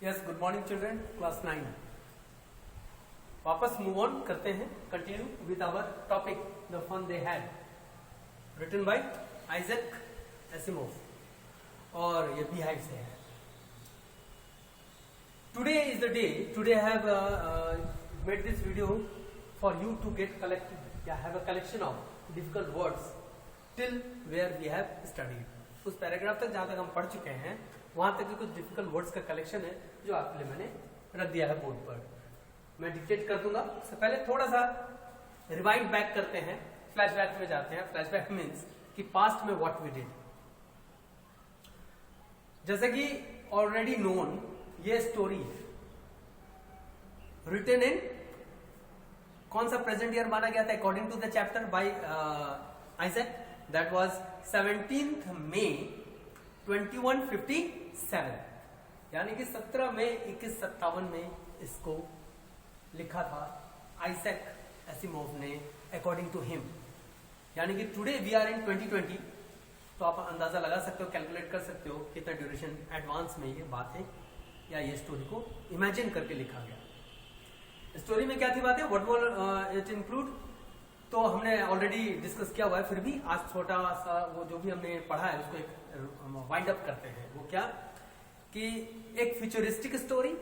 Yes, good morning children, class 9। वापस move on करते हैं, continue with our topic the fun they had, written by Isaac Asimov और ये beehive से है। Today is the day, today I have made this video for you to get collected, या have a collection of difficult words till where we have studied. उस paragraph तक जहां तक हम पढ़ चुके हैं वहां तक के कुछ डिफिकल्ट वर्ड्स का कलेक्शन है जो आपके लिए मैंने रख दिया है बोर्ड पर। मैं डिक्टेट कर दूंगा। उससे पहले थोड़ा सा रिवाइंड बैक करते हैं, फ्लैशबैक में जाते हैं। फ्लैशबैक मीन्स कि पास्ट में व्हाट वी डिड। जैसे कि ऑलरेडी नोन, ये स्टोरी रिटन इन कौन सा प्रेजेंट ईयर माना गया था according to the chapter by Isaac, that was 17th May 2157, यानी कि 17 मई 2157 में इसको लिखा था आइजैक एसिमोव ने अकॉर्डिंग टू हिम। यानी कि टुडे वी आर इन 2020, तो आप अंदाजा लगा सकते हो, कैलकुलेट कर सकते हो कितना ड्यूरेशन एडवांस में ये बात है या ये स्टोरी को इमेजिन करके लिखा गया। स्टोरी में क्या थी बातें, व्हाट विल इट इंक्लूड, तो हमने ऑलरेडी डिस्कस किया हुआ है, फिर भी आज छोटा सा वो जो भी हमने पढ़ा है उसको एक वाइंड अप करते हैं। वो क्या कि एक फ्यूचरिस्टिक स्टोरी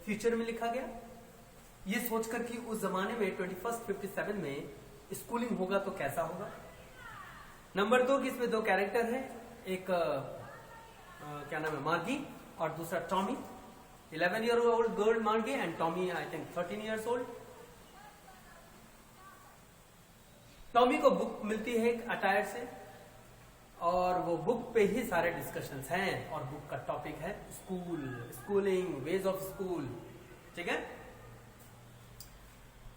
फ्यूचर में लिखा गया, ये सोचकर कि उस जमाने में 2157 में स्कूलिंग होगा तो कैसा होगा। नंबर 2 कि इसमें 2 कैरेक्टर हैं, एक क्या नाम है, मार्गी, और दूसरा टॉमी। 11-year-old गर्ल मार्गी and Tommy I think 13 years old। Tommy को बुक मिलती है एक अटायर से, और वो बुक पे ही सारे डिस्कशंस हैं, और बुक का टॉपिक है school, schooling, ways of school. ठीक है।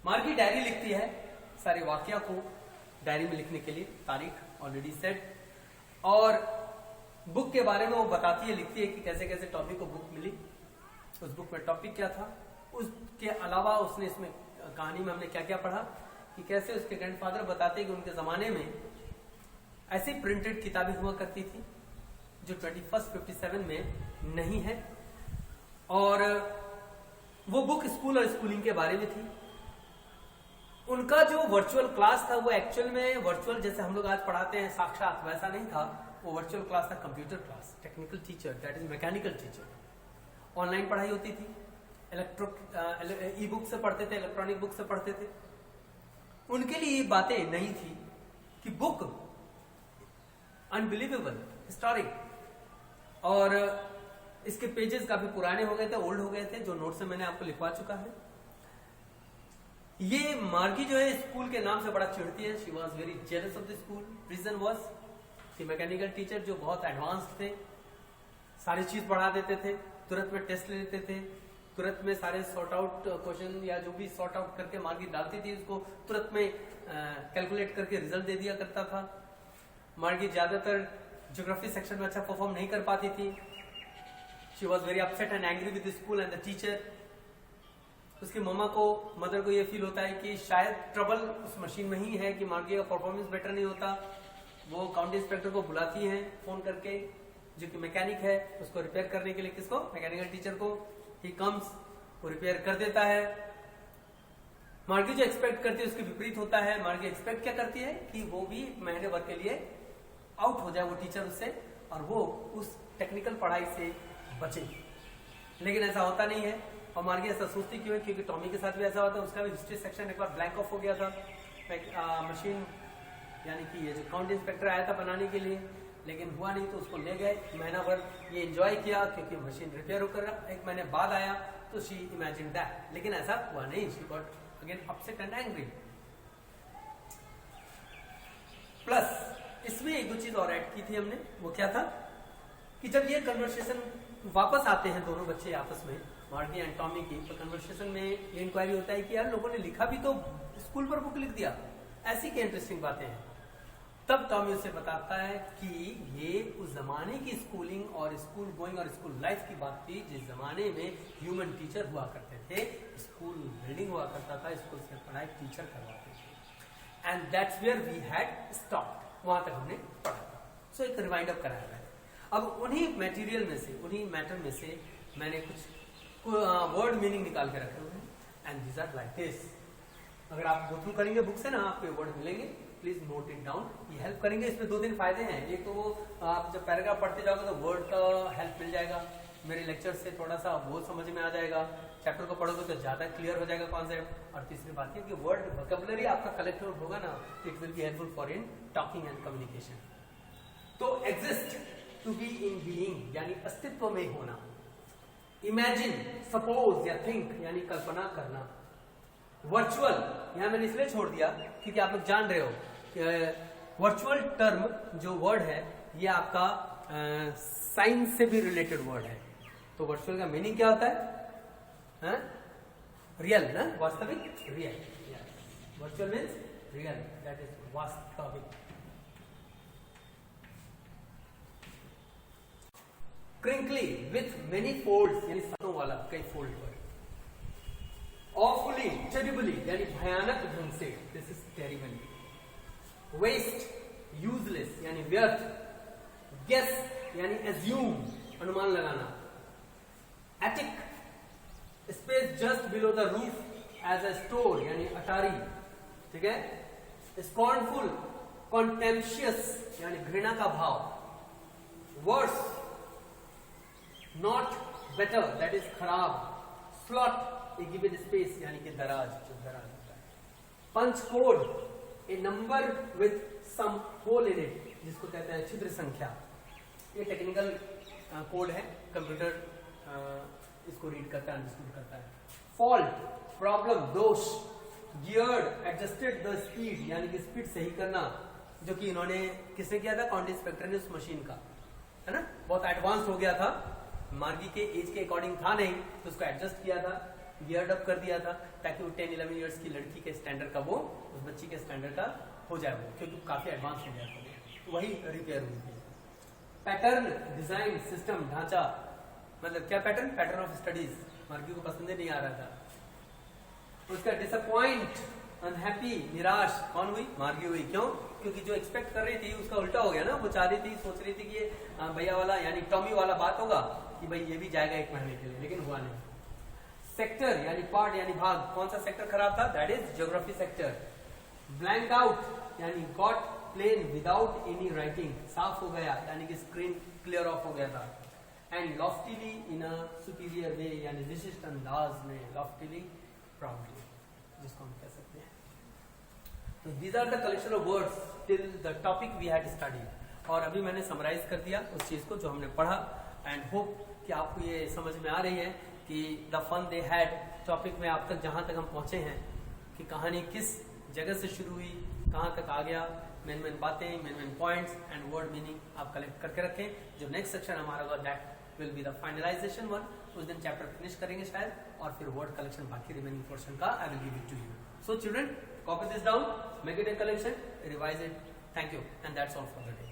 मार्गी डायरी लिखती है, सारे वाकया को डायरी में लिखने के लिए, तारीख ऑलरेडी सेट, और बुक के बारे में वो बताती है, लिखती है कि कैसे कैसे टॉमी को बुक मिली, उस बुक में टॉपिक क्या था। उसके अलावा उसने इसमें कहानी में हमने क्या क्या पढ़ा कि कैसे उसके ग्रैंडफादर बताते कि उनके जमाने में ऐसी प्रिंटेड किताबें हुआ करती थी जो 2157 में नहीं है, और वो बुक स्कूल और स्कूलिंग के बारे में थी। उनका जो वर्चुअल क्लास था वो एक्चुअल में वर्चुअल जैसे हम लोग आज पढ़ाते हैं साक्षात वैसा नहीं था। वो वर्चुअल क्लास था computer class, technical teacher, that is mechanical teacher. Online पढ़ाई होती थी, ई बुक से पढ़ते थे, इलेक्ट्रॉनिक बुक से पढ़ते थे। उनके लिए ये बातें नहीं थी कि बुक अनबिलीवेबल, हिस्टोरिक, और इसके पेजेस काफी पुराने हो गए थे, ओल्ड हो गए थे, जो नोट से मैंने आपको लिखवा चुका है। ये मार्गी जो है स्कूल के नाम से बड़ा चिढ़ती है। She was very jealous of the school. Reason was कि मैकेनिकल टीचर जो बहुत एडवांस थे, सारी चीज पढ़ा देते थे, तुरंत में टेस्ट ले लेते थे, तुरंत में सारे सॉर्ट आउट क्वेश्चन या जो भी सॉर्ट आउट करके मार्गी डालती थी उसको तुरंत में कैलकुलेट करके रिजल्ट दे दिया करता था। मार्गी ज्यादातर ज्योग्राफी सेक्शन में अच्छा परफॉर्म नहीं कर पाती थी। She was very upset and angry with the school and the teacher. उसकी मदर को ये फील होता है कि शायद ट्रबल उस मशीन में ही है कि मार्गी का परफॉर्मेंस बेटर नहीं होता। वो काउंटी इंस्पेक्टर को बुलाती है फोन करके, जो कि मैकेनिक है, उसको रिपेयर करने के लिए, किसको, मैकेनिकल टीचर को। ही कम्स, वो रिपेयर कर देता है। मार्गी जो एक्सपेक्ट करती है उसके विपरीत होता है। मार्गी एक्सपेक्ट क्या करती है कि वो भी महीने भर के लिए आउट हो जाए, वो टीचर उससे, और वो उस टेक्निकल पढ़ाई से बचे। लेकिन ऐसा होता नहीं है, और मार्गी ऐसा सोचती क्यों है, क्योंकि टॉमी के साथ भी ऐसा होता है। उसका भी हिस्ट्री सेक्शन एक बार ब्लैंक ऑफ हो गया था। मशीन यानी कि ये जो काउंटी इंस्पेक्टर आया था बनाने के लिए, लेकिन हुआ नहीं, तो उसको ले गए। महीना भर ये एंजॉय किया क्योंकि मशीन रिपेयर होकर एक महीने बाद आया, तो शी इमेजिन दैट, लेकिन ऐसा हुआ नहीं। She got again upset and angry. Plus इसमें एक 2 चीज और ऐड की थी हमने। वो क्या था कि जब ये कन्वर्सेशन वापस आते हैं दोनों बच्चे आपस में, मार्गी एंड टॉमी की, तो कन्वर्सेशन में ये इंक्वायरी होता है कि यार लोगों ने लिखा भी तो स्कूल पर बुक लिख दिया, ऐसी क्या इंटरेस्टिंग बातें हैं। तब टॉमी उसे बताता है कि ये उस जमाने की स्कूलिंग और स्कूल गोइंग और स्कूल लाइफ की बात थी जिस जमाने में ह्यूमन टीचर हुआ करते थे, स्कूल बिल्डिंग हुआ करता था, स्कूल से पढ़ाई टीचर करवाते थे, and that's where we had stopped, वहां तक हमने पढ़ा था। सो एक रिवाइंड अप कराया है। अब उन्हीं मटेरियल में से, उन्हीं मैटर में से मैंने कुछ वर्ड मीनिंग निकाल के रखे हुए हैं, and these are like this. अगर आप गो थ्रू करेंगे बुक से ना, आपको वर्ड मिलेंगे, प्लीज नोट इट डाउन, ये हेल्प करेंगे। इसमें 2-3 फायदे हैं। एक तो आप जब पैराग्राफ पढ़ते जाओगे तो वर्ड का हेल्प मिल जाएगा, मेरे लेक्चर से थोड़ा सा वो समझ में आ जाएगा, चैप्टर को पढ़ोगे तो ज्यादा क्लियर हो जाएगा कॉन्सेप्ट। और तीसरी बात है कि वर्ड वोकैबुलरी आपका कलेक्ट होगा ना, it will be helpful for in talking and communication. तो exist, to be in being यानी अस्तित्व में होना। इमेजिन, सपोज या थिंक यानी कल्पना करना। वर्चुअल यहां मैंने इसलिए छोड़ दिया क्योंकि आप लोग जान रहे हो कि वर्चुअल टर्म जो वर्ड है ये आपका साइंस से भी रिलेटेड वर्ड है। तो वर्चुअल का मीनिंग क्या होता है? रियल ना, वास्तविक, real. Virtual means real, that is वास्तविक। क्रिंकली विथ मेनी फोल्ड्स यानी सतों वाला, कई फोल्ड वर्ड। ऑफुली, टेरिबली यानी भयानक ढंग से, this is terribly. Waste, useless यानी व्यर्थ। गेस यानी एज्यूम, अनुमान लगाना। Attic, space just below the roof as a store यानी अटारी, ठीक है। स्कॉर्नफुल, कॉन्टेम्पशियस यानी घृणा का भाव। Worse, not better that is खराब। स्लॉट, ए गिवन स्पेस यानी कि दराज, जो दराज होता है। Punch code, a number with some hole in it, जिसको कहते हैं छिद्र संख्या। ये टेक्निकल कोड है, कंप्यूटर इसको रीड करता है, अंडरस्टूड करता है। फॉल्ट, प्रॉब्लम, दोष। गियर्ड, एडजस्टेड द स्पीड यानी कि स्पीड सही करना, जो कि इन्होंने किसने किया था? कॉन्डी स्पेक्टर ने उस मशीन का, है ना, बहुत एडवांस हो गया था, मार्गी के एज के अकॉर्डिंग था नहीं, तो उसको एडजस्ट किया था, गियर्ड अप कर दिया था, ताकि वो 10-11 इयर्स की लड़की के स्टैंडर्ड का, वो उस बच्ची के स्टैंडर्ड का हो जाए वो, क्योंकि काफी एडवांस हो गया था, तो वही रिपेयर हुई थी। पैटर्न, डिजाइन, सिस्टम, ढांचा, मतलब क्या पैटर्न? पैटर्न ऑफ स्टडीज, मार्गी को पसंद नहीं आ रहा था। उसका डिसअपॉइंट, अनहैप्पी, निराश, कौन हुई? मार्गी हुई। क्यों? क्योंकि जो एक्सपेक्ट कर रही थी उसका उल्टा हो गया ना, वो चाह रही थी, सोच रही थी कि ये भैया वाला यानी टॉमी वाला बात होगा कि भाई ये भी जाएगा 1 महीने के लिए, लेकिन हुआ नहीं। सेक्टर यानी पार्ट यानी भाग, कौन सा सेक्टर खराब था? That is geography sector. Blank out यानी got plain without any writing, साफ हो गया यानी कि स्क्रीन क्लियर ऑफ हो गया था। एंड लॉफ्टीली इन अ सुपीरियर वे यानी विशिष्ट अंदाज में, लॉफ्टीली, प्राउडली, जिसको हम कह सकते हैं। तो these are the collection of words till the topic we had studied. और अभी मैंने समराइज कर दिया उस चीज को जो हमने पढ़ा, एंड होप कि आपको ये समझ में आ रही है कि the fun they had topic में आप तक जहां तक हम पहुंचे हैं, कि कहानी किस जगह से शुरू हुई, कहां तक आ गया, मेन मेन बातें, main main points and word meaning आप कलेक्ट करके रखें। जो नेक्स्ट सेक्शन हमारा होगा that will be the finalisation one, उस दिन चैप्टर फिनिश करेंगे शायद, और फिर वर्ड कलेक्शन बाकी रिमेनिंग पोर्शन का I will give it to you. So children, copy this down, make it a collection, revise it. Thank you, and that's all for the day.